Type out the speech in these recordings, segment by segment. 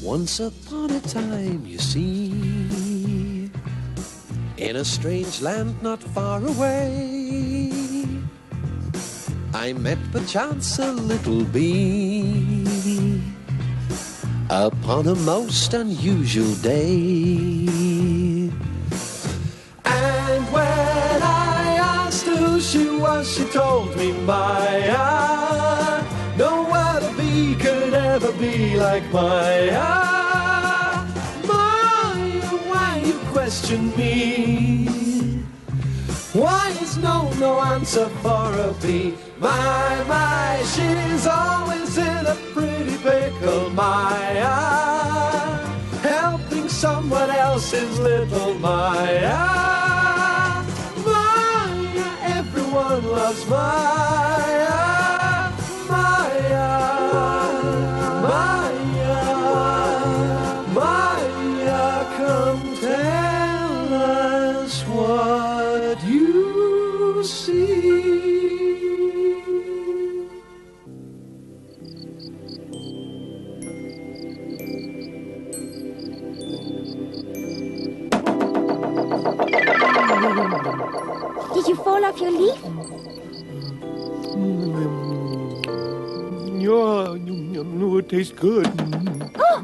Once upon a time, you see, in a strange land not far away, I met perchance a little bee upon a most unusual day. And when I asked who she was, she told me, Maya, no other bee could ever be like Maya. Maya, why you question me? Why is no answer for a bee? My, she's always in a pretty pickle, Maya, helping someone else's little Maya. Maya, everyone loves Maya. Maya, Maya, Maya, come tell us what you see. Did you fall off your leaf? No, it tastes good. Oh!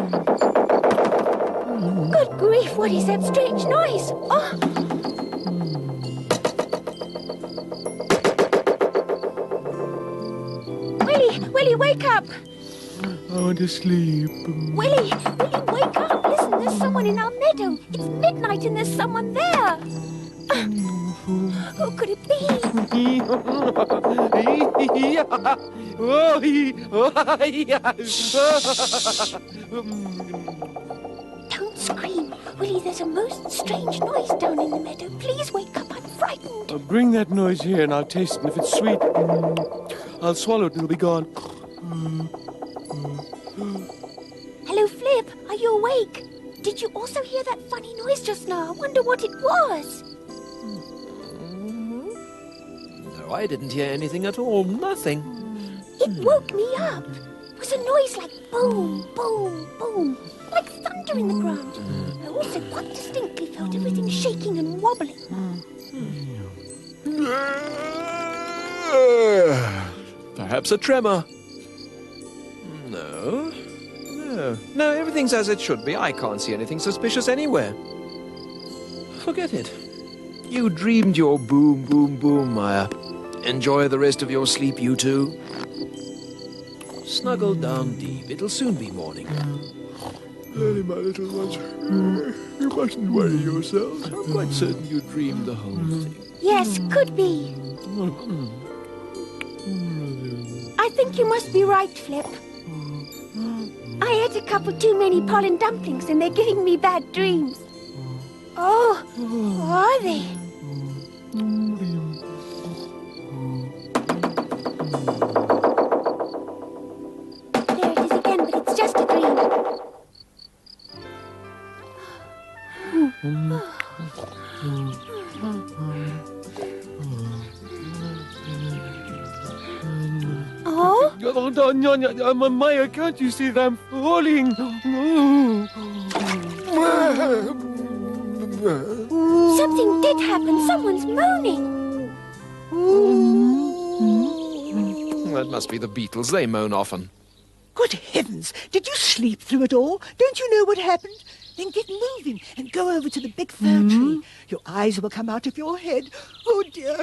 Good grief, what is that strange noise? Oh! Willie, wake up! I want to sleep. Willie, wake up! Listen, there's someone in our meadow. It's midnight and there's someone there. Who could it be? Don't scream. Willie, there's a most strange noise down in the meadow. Please wake up. I'm frightened. Bring that noise here and I'll taste it. And if it's sweet, I'll swallow it and it'll be gone. Hello, Flip. Are you awake? Did you also hear that funny noise just now? I wonder what it was. No, I didn't hear anything at all. Nothing. It woke me up. It was a noise like boom, boom, boom. Like thunder in the ground. I also quite distinctly felt everything shaking and wobbling. Perhaps a tremor. No, everything's as it should be. I can't see anything suspicious anywhere. Forget it. You dreamed your boom, boom, boom, Maya. Enjoy the rest of your sleep, you two. Snuggle down deep. It'll soon be morning. Early, my little ones. You mustn't worry yourselves. I'm quite certain you dreamed the whole thing. Yes, could be. I think you must be right, Flip. I ate a couple too many pollen dumplings and they're giving me bad dreams. Oh, are they? There it is again, but it's just a dream. Oh? Maya, can't you see that I'm falling? Something did happen. Someone's moaning. That must be the beetles. They moan often. Good heavens! Did you sleep through it all? Don't you know what happened? Then get moving and go over to the big fir tree. Your eyes will come out of your head. Oh dear,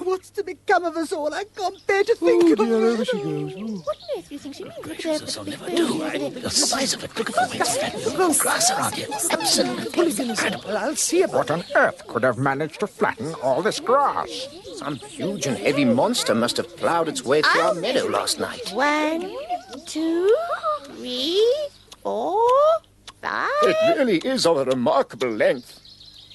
what's to become of us all? I can't bear to think of Dear, it. over she goes. What on earth do you think she means? Gracious, I'll never do. The size of it. Look at the way it's flattened. No grass around here. Absolutely incredible. I'll see about what on earth could have managed to flatten all this grass. Some huge and heavy monster must have plowed its way through our meadow last night. 1, 2, 3, 4, 5. It really is of a remarkable length.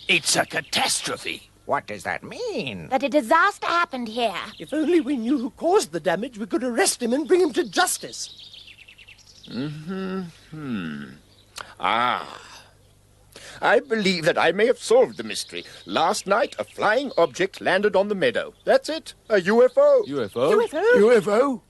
It's a catastrophe. What does that mean? That a disaster happened here. If only we knew who caused the damage, we could arrest him and bring him to justice. I believe that I may have solved the mystery. Last night, a flying object landed on the meadow. That's it. A UFO. UFO? UFO?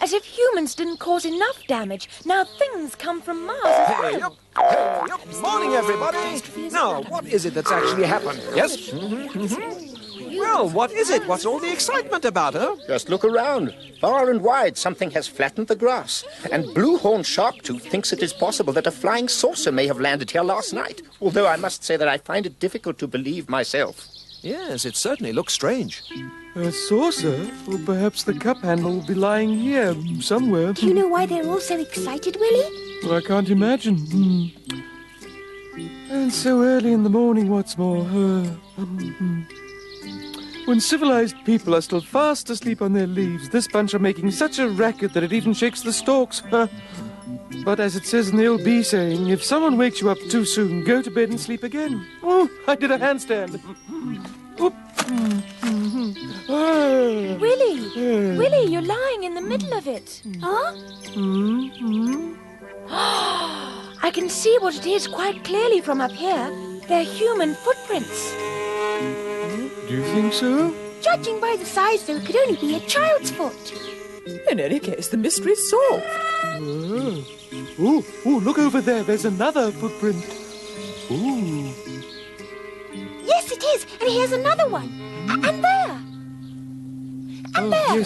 As if humans didn't cause enough damage. Now things come from Mars. Hey up! Hey up! Morning, everybody! Now, what is it that's actually happened? Yes? Well, what is it? What's all the excitement about, huh? Just look around. Far and wide, something has flattened the grass. And Blue-Horn Sharptooth thinks it is possible that a flying saucer may have landed here last night. Although I must say that I find it difficult to believe myself. Yes, it certainly looks strange. A saucer? Or perhaps the cup handle will be lying here somewhere. Do you know why they're all so excited, Willie? Well, I can't imagine. And so early in the morning, what's more. When civilized people are still fast asleep on their leaves, this bunch are making such a racket that it even shakes the stalks. But as it says in the old bee saying, if someone wakes you up too soon, go to bed and sleep again. Oh, I did a handstand. Oop. Willie! Willie, you're lying in the middle of it. Huh? I can see what it is quite clearly from up here. They're human footprints. Do you think so? Judging by the size, though, it could only be a child's foot. In any case, the mystery's solved. Oh, look over there. There's another footprint. Ooh. Yes, it is. And here's another one. And there. And there.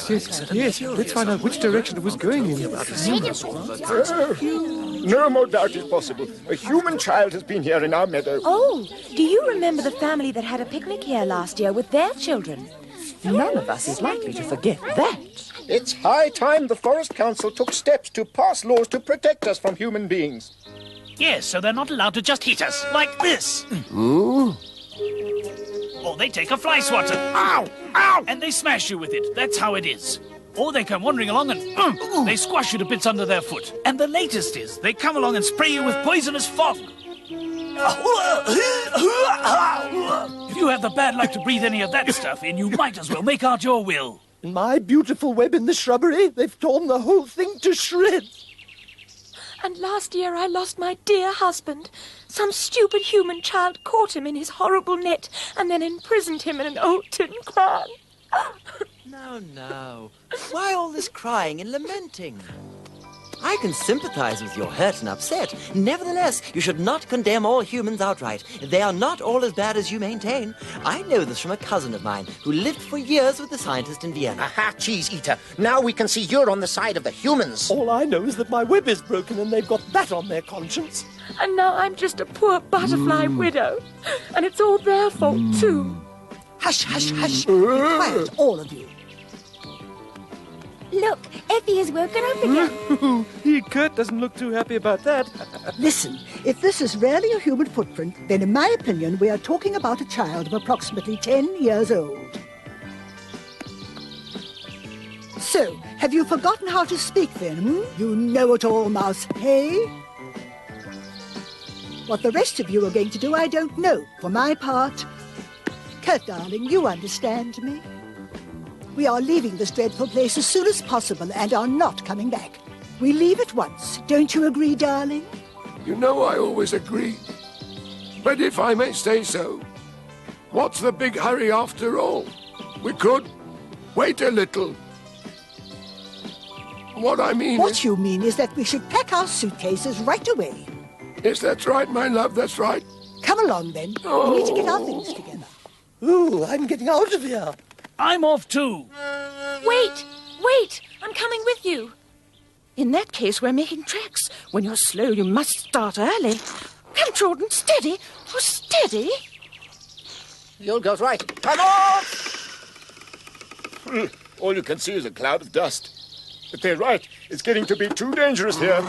Yes. Let's find out which direction it was going in. No more doubt is possible. A human child has been here in our meadow. Oh, do you remember the family that had a picnic here last year with their children? None of us is likely to forget that. It's high time the Forest Council took steps to pass laws to protect us from human beings. Yes, so they're not allowed to just hit us, like this. Or they take a fly swatter. Ow! Ow! And they smash you with it. That's how it is. Or they come wandering along and they squash you to bits under their foot. And the latest is they come along and spray you with poisonous fog. If you have the bad luck to breathe any of that stuff in, you might as well make out your will. In my beautiful web in the shrubbery, they've torn the whole thing to shreds. And last year I lost my dear husband. Some stupid human child caught him in his horrible net and then imprisoned him in an old tin can. Now. Why all this crying and lamenting? I can sympathize with your hurt and upset. Nevertheless, you should not condemn all humans outright. They are not all as bad as you maintain. I know this from a cousin of mine who lived for years with the scientist in Vienna. Aha, cheese eater. Now we can see you're on the side of the humans. All I know is that my web is broken and they've got that on their conscience. And now I'm just a poor butterfly widow. And it's all their fault, too. Hush. Be quiet, all of you. Look, Effie has woken up again. Kurt doesn't look too happy about that. Listen, if this is really a human footprint, then in my opinion, we are talking about a child of approximately 10 years old. So, have you forgotten how to speak then? You know-it-all mouse, hey? What the rest of you are going to do, I don't know. For my part, Kurt, darling, you understand me. We are leaving this dreadful place as soon as possible and are not coming back. We leave at once. Don't you agree, darling? You know I always agree. But if I may say so, what's the big hurry after all? We could wait a little. What I mean What you mean is that we should pack our suitcases right away. Yes, that's right, my love, that's right. Come along, then. We need to get our things together. Ooh, I'm getting out of here. I'm off too. Wait! I'm coming with you. In that case, we're making tracks. When you're slow, you must start early. Come, Jordan, steady. Oh, steady. The old girl's right. Come on! All you can see is a cloud of dust. But they're right. It's getting to be too dangerous here.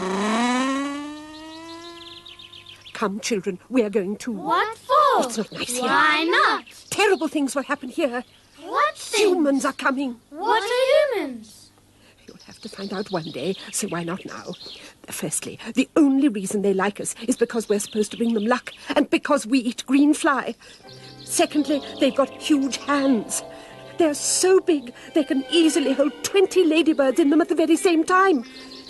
Come, children, we're going to... What for? It's not nice here. Why not? Terrible things will happen here. What things? Humans are coming. What are humans? You'll have to find out one day, so why not now? Firstly, the only reason they like us is because we're supposed to bring them luck, and because we eat green fly. Secondly, they've got huge hands. They're so big, they can easily hold 20 ladybirds in them at the very same time.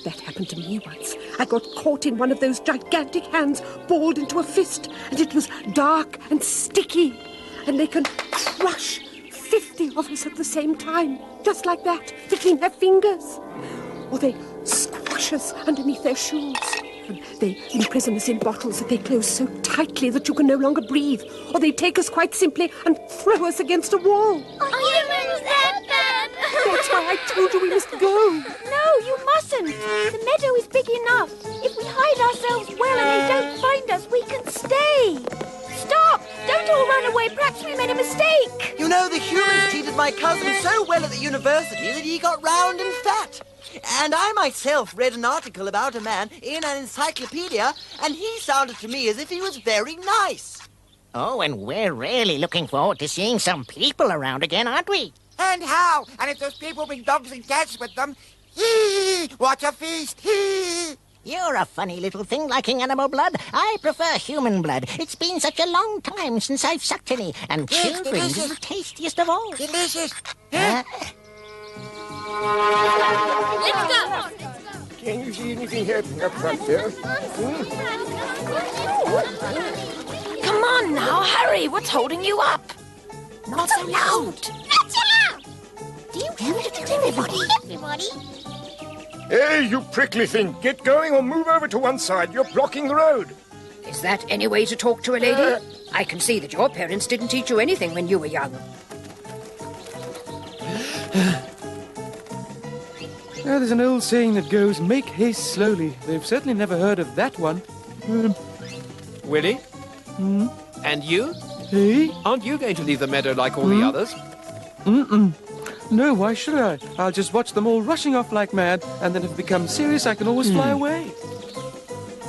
That happened to me once. I got caught in one of those gigantic hands, balled into a fist, and it was dark and sticky. And they can crush 50 of us at the same time, just like that, between their fingers. or they squash us underneath their shoes. And they imprison us in bottles that they close so tightly that you can no longer breathe. Or they take us quite simply and throw us against a wall. Humans, that bad! That's why I told you we must go. No, you mustn't. The meadow is big enough. If we hide ourselves well and they don't find us, we can stay. Stop! Don't all run away. Perhaps we made a mistake. You know, the humans treated my cousin so well at the university that he got round and fat. And I myself read an article about a man in an encyclopedia, and he sounded to me as if he was very nice. Oh, and we're really looking forward to seeing some people around again, aren't we? And how? And if those people bring dogs and cats with them, hee, what a feast, hee! You're a funny little thing liking animal blood. I prefer human blood. It's been such a long time since I've sucked any, and Yes, children's is delicious. the tastiest of all. Delicious. Let's go. Can you see anything happening up front there? Come on now, hurry. What's holding you up? Not so loud. Not so loud. Do you have to tell everybody? Everybody? Hey, you prickly thing! Get going or move over to one side. You're blocking the road. Is that any way to talk to a lady? I can see that your parents didn't teach you anything when you were young. Now, there's an old saying that goes, make haste slowly. They've certainly never heard of that one. Willie? And you? Hey? Aren't you going to leave the meadow like all the others? No, why should I? I'll just watch them all rushing off like mad, and then if it becomes serious, I can always fly away.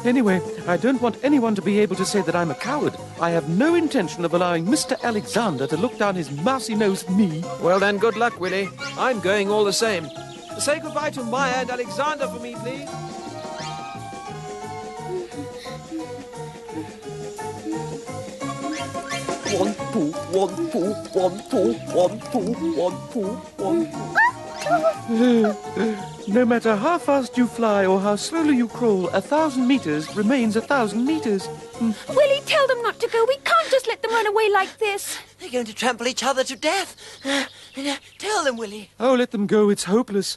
Anyway, I don't want anyone to be able to say that I'm a coward. I have no intention of allowing Mr. Alexander to look down his mousy nose at me. Well then, good luck, Willie. I'm going all the same. Say goodbye to Maya and Alexander for me, please. One, two, one, two, one, two, one, two, one, two, one, two. No matter how fast you fly or how slowly you crawl, 1,000 meters remains 1,000 meters. Willie, tell them not to go. We can't just let them run away like this. They're going to trample each other to death. Tell them, Willie. Oh, let them go. It's hopeless.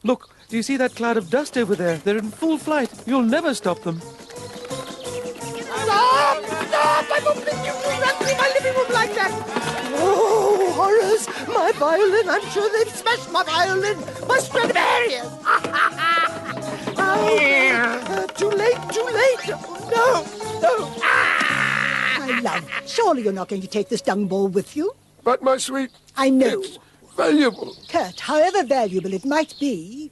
Look, do you see that cloud of dust over there? They're in full flight. You'll never stop them. Stop! Stop! I'm opening you to run through my living room like that! Oh, horrors! My violin! I'm sure they've smashed my violin! My Stradivarius! Oh, too late! Too late! No! No! My love, surely you're not going to take this dung ball with you? But, my sweet, I know. it's valuable. Kurt, however valuable it might be,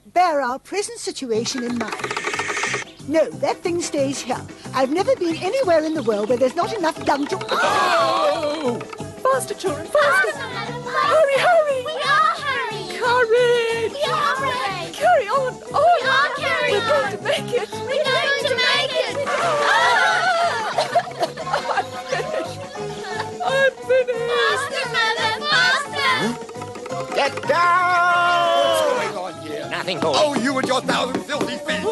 bear our present situation in mind. No, that thing stays here. I've never been anywhere in the world where there's not enough dung to... Oh! Faster, children, faster. Hurry, hurry. We are hurrying. Courage. We are hurrying. Carry on. We are carrying We're going to make it. We're going to make it. I'm finished. Faster, Mother, faster. Get down! What's going on here? Nothing, boy. Oh, you and your 1,000 filthy feet! Oh,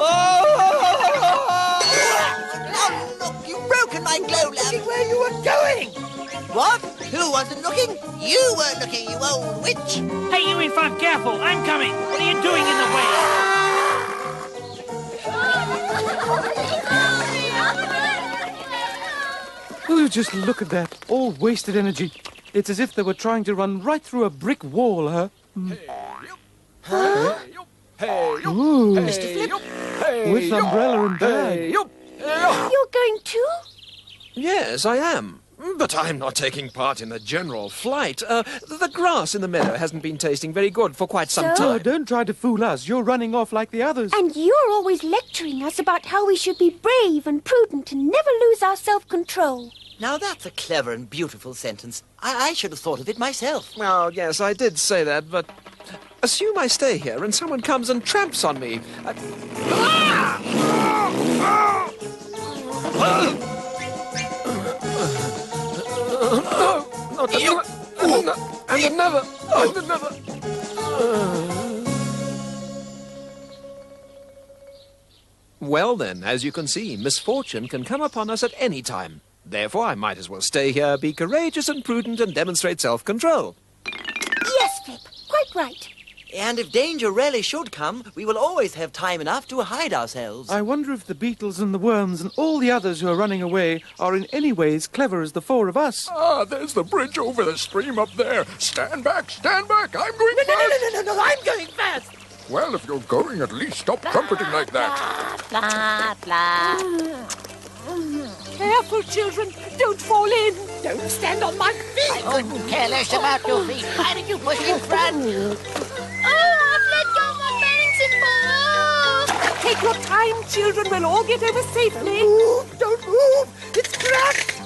look, you've broken my glow lamp. Where you were going! What? Who wasn't looking? You weren't looking, you old witch. Hey, you in front, careful. I'm coming. What are you doing in the way? Oh, just look at that. All wasted energy. It's as if they were trying to run right through a brick wall, huh? Ooh, with umbrella and bag. You're going too? Yes, I am. But I'm not taking part in the general flight. The grass in the meadow hasn't been tasting very good for quite some So? Oh, time. don't try to fool us. You're running off like the others. And you're always lecturing us about how we should be brave and prudent and never lose our self-control. Now that's a clever and beautiful sentence. I should have thought of it myself. Well, yes, I did say that, but assume I stay here and someone comes and tramps on me. And never. Well then, as you can see, misfortune can come upon us at any time. Therefore, I might as well stay here, be courageous and prudent, and demonstrate self-control. Yes, Flip, quite right. And if danger really should come, we will always have time enough to hide ourselves. I wonder if the beetles and the worms and all the others who are running away are in any way as clever as the four of us. Ah, there's the bridge over the stream up there. Stand back, I'm going fast. No, I'm going fast. Well, if you're going, at least stop trumpeting like that. Blah, blah. Careful, children. Don't fall in. Don't stand on my feet. I couldn't care less about your feet. Why did you push in front? I've let go of my balancing ball. Take your time, children. We'll all get over safely. Don't move. It's cracked.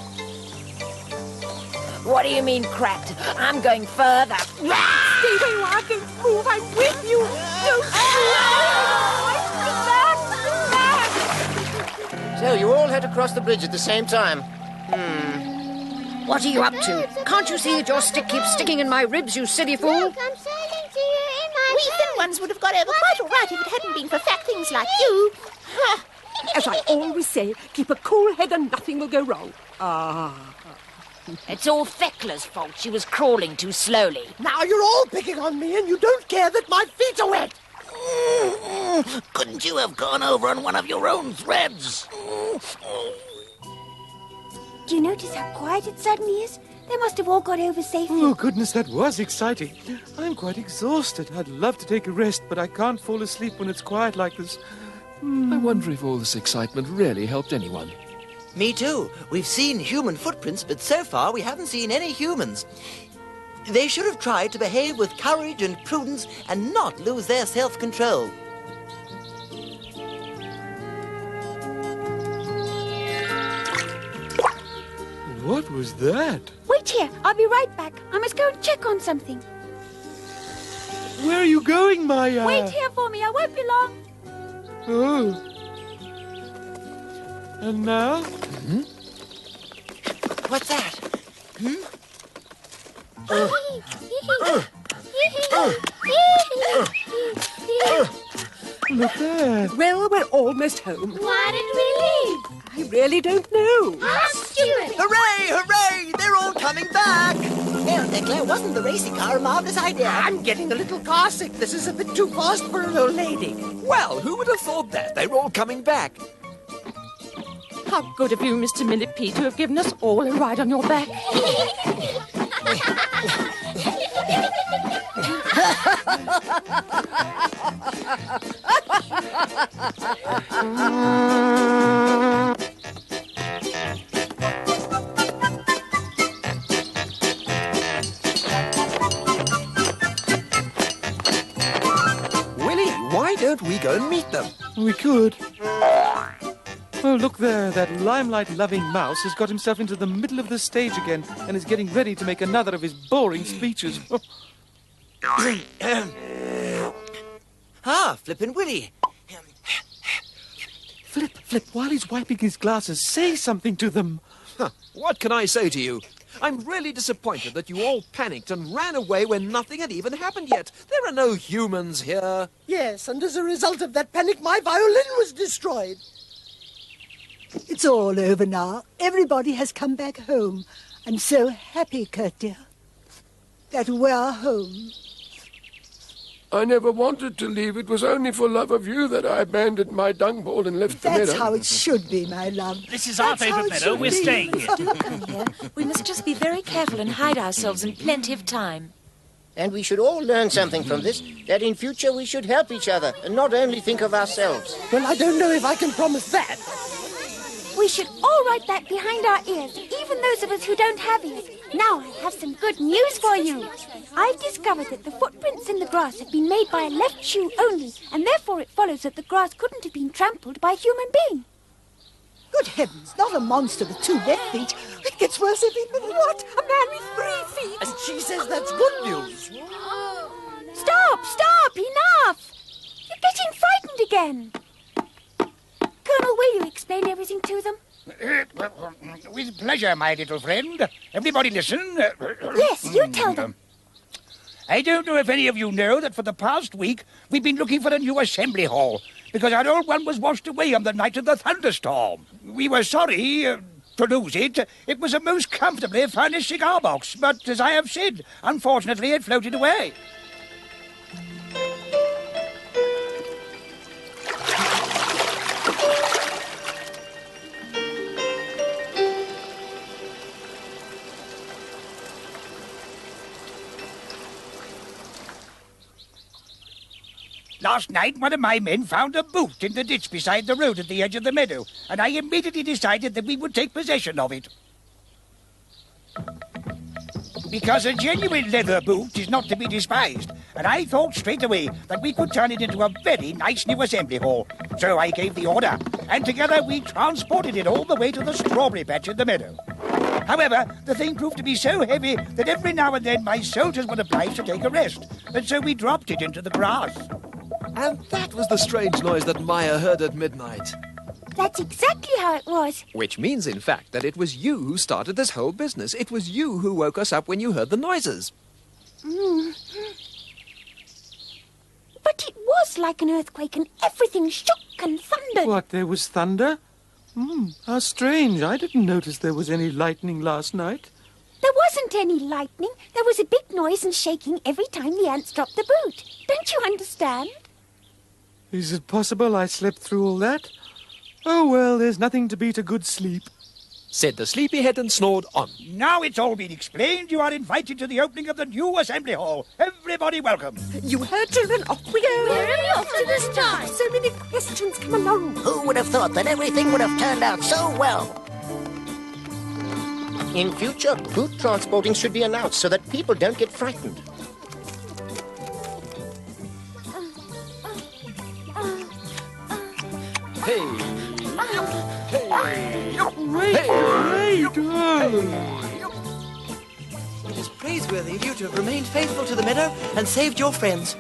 What do you mean cracked? I'm going further. Stay where you are. Don't move. I'm with you. Don't So you all had to cross the bridge at the same time. What are you up to? Can't you see that your stick keeps sticking in my ribs, you silly fool? Look, I'm sailing to you in my We thin ones would have got over quite all right if it hadn't been for fat things like you. As I always say, keep a cool head and nothing will go wrong. It's all Thecla's fault. She was crawling too slowly. Now you're all picking on me and you don't care that my feet are wet. Couldn't you have gone over on one of your own threads? Do you notice how quiet it suddenly is? They must have all got over safely. Oh, goodness, that was exciting. I'm quite exhausted. I'd love to take a rest, but I can't fall asleep when it's quiet like this. I wonder if all this excitement really helped anyone. Me too. We've seen human footprints, but so far we haven't seen any humans. They should have tried to behave with courage and prudence and not lose their self-control. What was that? Wait here. I'll be right back. I must go and check on something. Where are you going, Maya? Wait here for me. I won't be long. Oh. And now? What's that? Look there. Well, we're almost home. Why did we leave? I really don't know. Ask Stuart. Hooray! Hooray! They're all coming back! Well, Thecla, wasn't the racing car a marvellous idea? I'm getting a little car sick. This is a bit too fast for an old lady. Well, who would have thought that? They're all coming back. How good of you, Mr. Millipede, to have given us all a ride on your back. Willie, why don't we go and meet them? We could. Oh, look there. That limelight-loving mouse has got himself into the middle of the stage again and is getting ready to make another of his boring speeches. Flippin' Willie. Flip, while he's wiping his glasses, say something to them. What can I say to you? I'm really disappointed that you all panicked and ran away when nothing had even happened yet. There are no humans here. Yes, and as a result of that panic, my violin was destroyed. It's all over now. Everybody has come back home. I'm so happy, Kurt dear, that we're home. I never wanted to leave. It was only for love of you that I abandoned my dung ball and left the meadow. That's how it should be, my love. This is our favourite meadow. We're staying here. Do come here. We must just be very careful and hide ourselves in plenty of time. And we should all learn something from this, that in future we should help each other and not only think of ourselves. Well, I don't know if I can promise that. We should all write that behind our ears, even those of us who don't have ears. Now I have some good news for you. I've discovered that the footprints in the grass have been made by a left shoe only, and therefore it follows that the grass couldn't have been trampled by a human being. Good heavens, not a monster with 2 left feet. It gets worse every minute. What? A man with 3 feet? And she says that's good news. Stop! Enough! You're getting frightened again. Colonel, will you explain everything to them? With pleasure, my little friend. Everybody listen. Yes, you tell them. I don't know if any of you know that for the past week we've been looking for a new assembly hall because our old one was washed away on the night of the thunderstorm. We were sorry to lose it. It was a most comfortably furnished cigar box, but as I have said, unfortunately it floated away. Last night, one of my men found a boot in the ditch beside the road at the edge of the meadow, and I immediately decided that we would take possession of it. Because a genuine leather boot is not to be despised, and I thought straight away that we could turn it into a very nice new assembly hall. So I gave the order, and together we transported it all the way to the strawberry patch in the meadow. However, the thing proved to be so heavy that every now and then my soldiers were obliged to take a rest, and so we dropped it into the grass. And that was the strange noise that Maya heard at midnight. That's exactly how it was. Which means, in fact, that it was you who started this whole business. It was you who woke us up when you heard the noises. But it was like an earthquake and everything shook and thundered. What, there was thunder? How strange. I didn't notice there was any lightning last night. There wasn't any lightning. There was a big noise and shaking every time the ants dropped the boot. Don't you understand? Is it possible I slept through all that? Oh, well, there's nothing to beat a good sleep. Said the sleepyhead and snored on. Now it's all been explained, you are invited to the opening of the new assembly hall. Everybody welcome. You heard, children, off we go. Where are we off to this time? So many questions come along. Who would have thought that everything would have turned out so well? In future, boot transporting should be announced so that people don't get frightened. It is praiseworthy of you to have remained faithful to the meadow and saved your friends.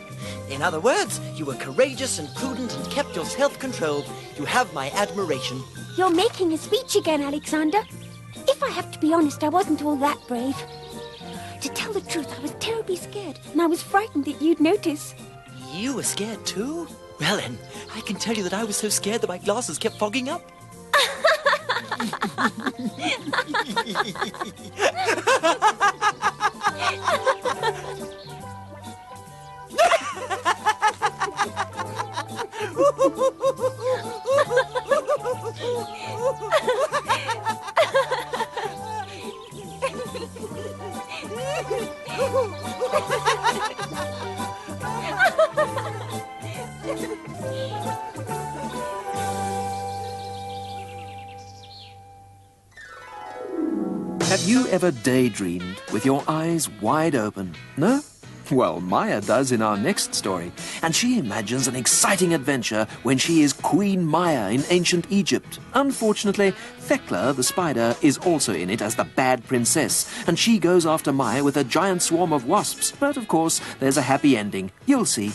In other words, you were courageous and prudent and kept your self-control. You have my admiration. You're making a speech again, Alexander. If I have to be honest, I wasn't all that brave. To tell the truth, I was terribly scared, and I was frightened that you'd notice. You were scared too? Well then, I can tell you that I was so scared that my glasses kept fogging up. Have you ever daydreamed with your eyes wide open? No? Well, Maya does in our next story, and she imagines an exciting adventure when she is Queen Maya in ancient Egypt. Unfortunately, Thecla, the spider, is also in it as the bad princess, and she goes after Maya with a giant swarm of wasps. But of course, there's a happy ending. You'll see.